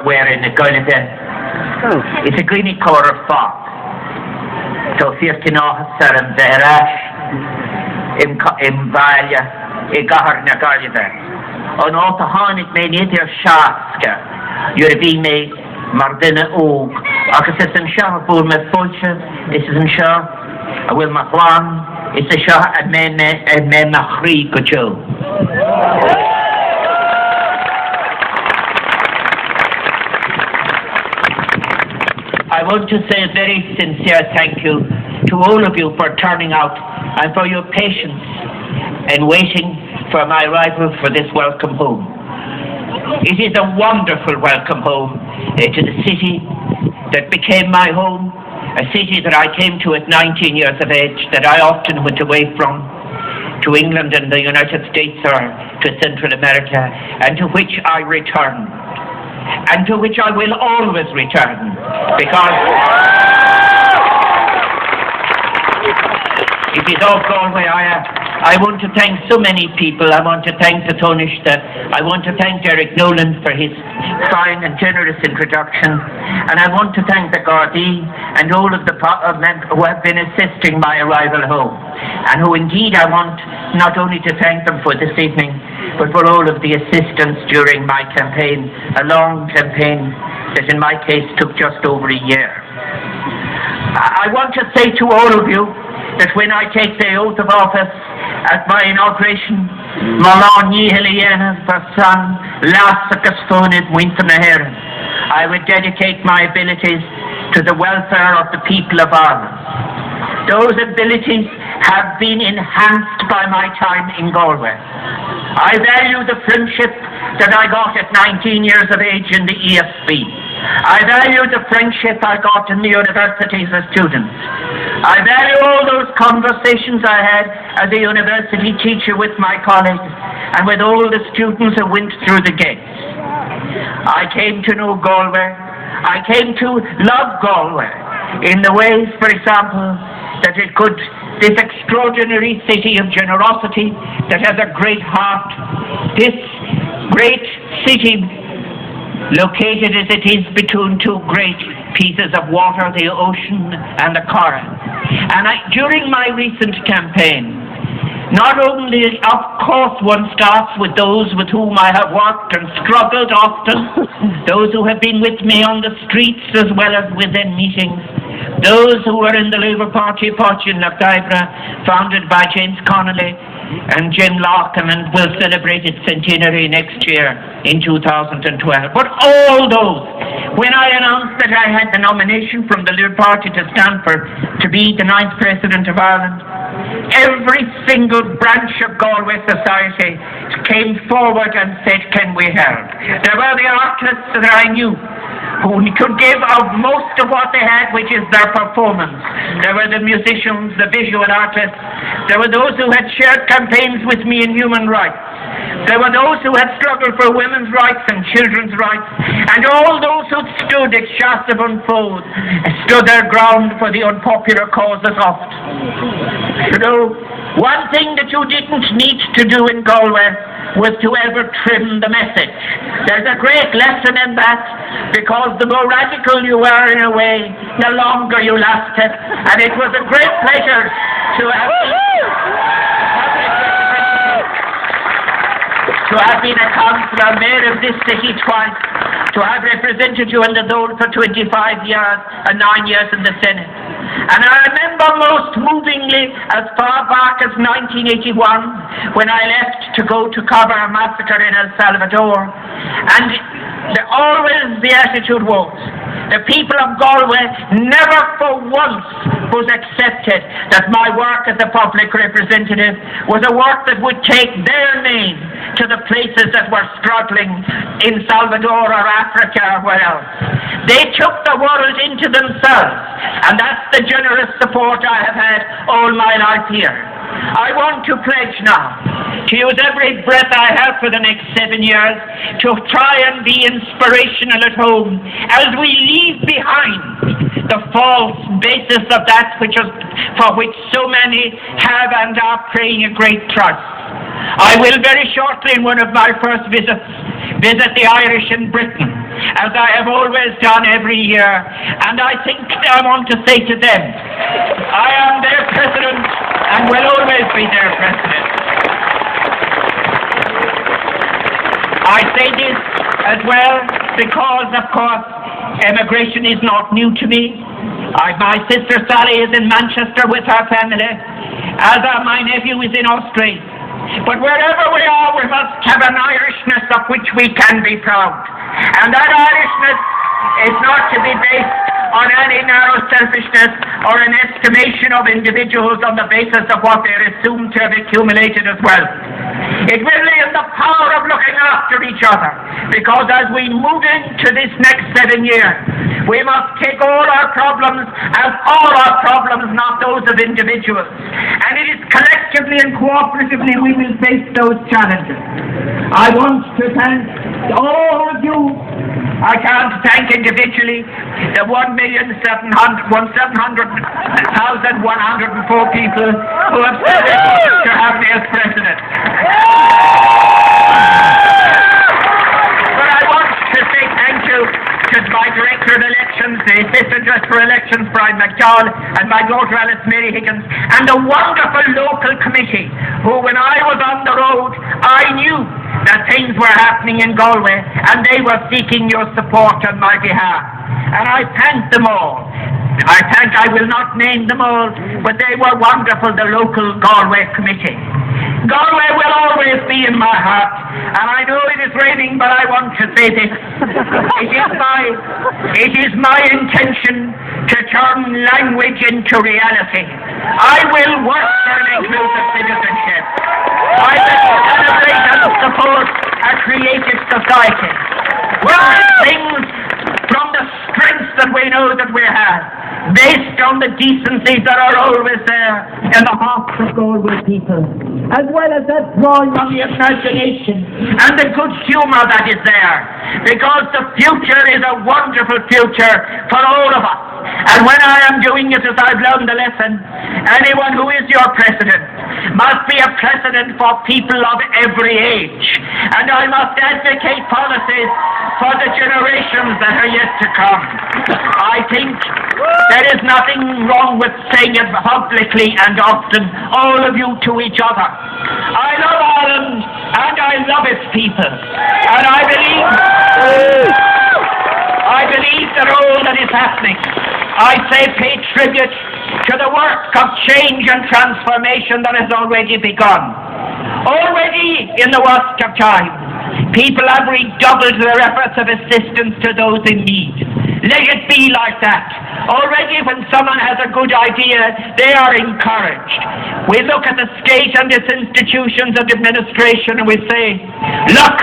where in the Galway. It's a greeny colour of fog. So fifteen officer and the rash in Valia, a gahar na Galway. On all the Hanik may need your shaska. You're being made Mardina Oak. Because it's in Shah for my fortune. This is in Shah. I will my one. It's a Shah and men Mahri Kucho. I want to say a very sincere thank you to all of you for turning out and for your patience and waiting for my arrival for this welcome home. It is a wonderful welcome home to the city that became my home, a city that I came to at 19 years of age, that I often went away from, to England and the United States or to Central America, and to which I returned, and to which I will always return, because it is all Galway. I want to thank so many people. I want to thank the Taoiseach. I want to thank Derek Nolan for his fine and generous introduction. And I want to thank the Gardaí and all of the members who have been assisting my arrival home. And who indeed I want not only to thank them for this evening, but for all of the assistance during my campaign, a long campaign that in my case took just over a year. I want to say to all of you that when I take the oath of office at my inauguration, I would dedicate my abilities to the welfare of the people of Ireland. Those abilities have been enhanced by my time in Galway. I value the friendship that I got at 19 years of age in the ESB. I value the friendship I got in the university as a student. I value all those conversations I had as a university teacher with my colleagues and with all the students who went through the gates. I came to know Galway. I came to love Galway in the ways, for example, that it could, this extraordinary city of generosity that has a great heart, this great city located as it is between two great pieces of water, the ocean and the Corran. And during my recent campaign, not only, of course, one starts with those with whom I have worked and struggled often, those who have been with me on the streets as well as within meetings, those who were in the Labour Party Fortune of Eyre, founded by James Connolly and Jim Larkin, and will celebrate its centenary next year in 2012. But all those, when I announced that I had the nomination from the Labour Party to stand to be the 9th President of Ireland, every single branch of Galway society came forward and said, can we help? There were the artists that I knew who could give of most of what they had, which is their performance. There were the musicians, the visual artists. There were those who had shared campaigns with me in human rights. There were those who had struggled for women's rights and children's rights, and all those who stood at Shastabun foes stood their ground for the unpopular causes oft. You know, one thing that you didn't need to do in Galway was to ever trim the message. There's a great lesson in that, because the more radical you were in a way, the longer you lasted. And it was a great pleasure to have been a councillor, mayor of this city twice, to have represented you in the Dáil for 25 years and 9 years in the Senate. And I remember most movingly as far back as 1981 when I left to go to cover a massacre in El Salvador. And always the attitude was, the people of Galway never for once was accepted that my work as a public representative was a work that would take their name to the places that were struggling in Salvador or Africa or where else. They took the world into themselves, and that's the generous support I have had all my life here. I want to pledge now to use every breath I have for the next 7 years to try and be inspirational at home as we leave behind the false basis of that for which so many have and are paying a great trust. I will very shortly, in one of my first visits, visit the Irish in Britain as I have always done every year, and I think I want to say to them, I am their president and will always be their president. I say this as well because, of course, emigration is not new to me. My sister Sally is in Manchester with her family, as my nephew is in Australia. But wherever we are, we must have an Irishness of which we can be proud. And that Irishness is not to be based on any narrow selfishness or an estimation of individuals on the basis of what they're assumed to have accumulated as wealth. It will be in the power of looking after each other, because as we move into this next 7 years, we must take all our problems as all our problems, not those of individuals. And it is collectively and cooperatively we will face those challenges. I want to thank all of you. I can't thank individually the 1,700,104 people who have said to have me as president. But I want to say thank you to my Director of Elections, the Assistant Director for Elections, Brian McDowell, and my daughter Alice Mary Higgins, and the wonderful local committee who, when I was on the road, I knew that things were happening in Galway, and they were seeking your support on my behalf. And I thank them all. I will not name them all, but they were wonderful, the local Galway committee. Galway will always be in my heart, and I know it is raining, but I want to say this. It is my intention to turn language into reality. I will work for an inclusive citizenship. I will celebrate and support a creative society where things from the strengths that we know that we have, based on the decencies that are always there in the hearts of Galway people, as well as that drawing on the imagination and the good humour that is there, because the future is a wonderful future for all of us. And when I am doing it as I've learned the lesson, anyone who is your president must be a president for people of every age. And I must advocate policies for the generations that are yet to come. I think there is nothing wrong with saying it publicly and often, all of you to each other. I love Ireland and I love its people. And I believe that all that is happening, I say pay tribute to the work of change and transformation that has already begun. Already in the worst of times, people have redoubled their efforts of assistance to those in need. Let it be like that. Already when someone has a good idea, they are encouraged. We look at the state and its institutions and administration and we say, look,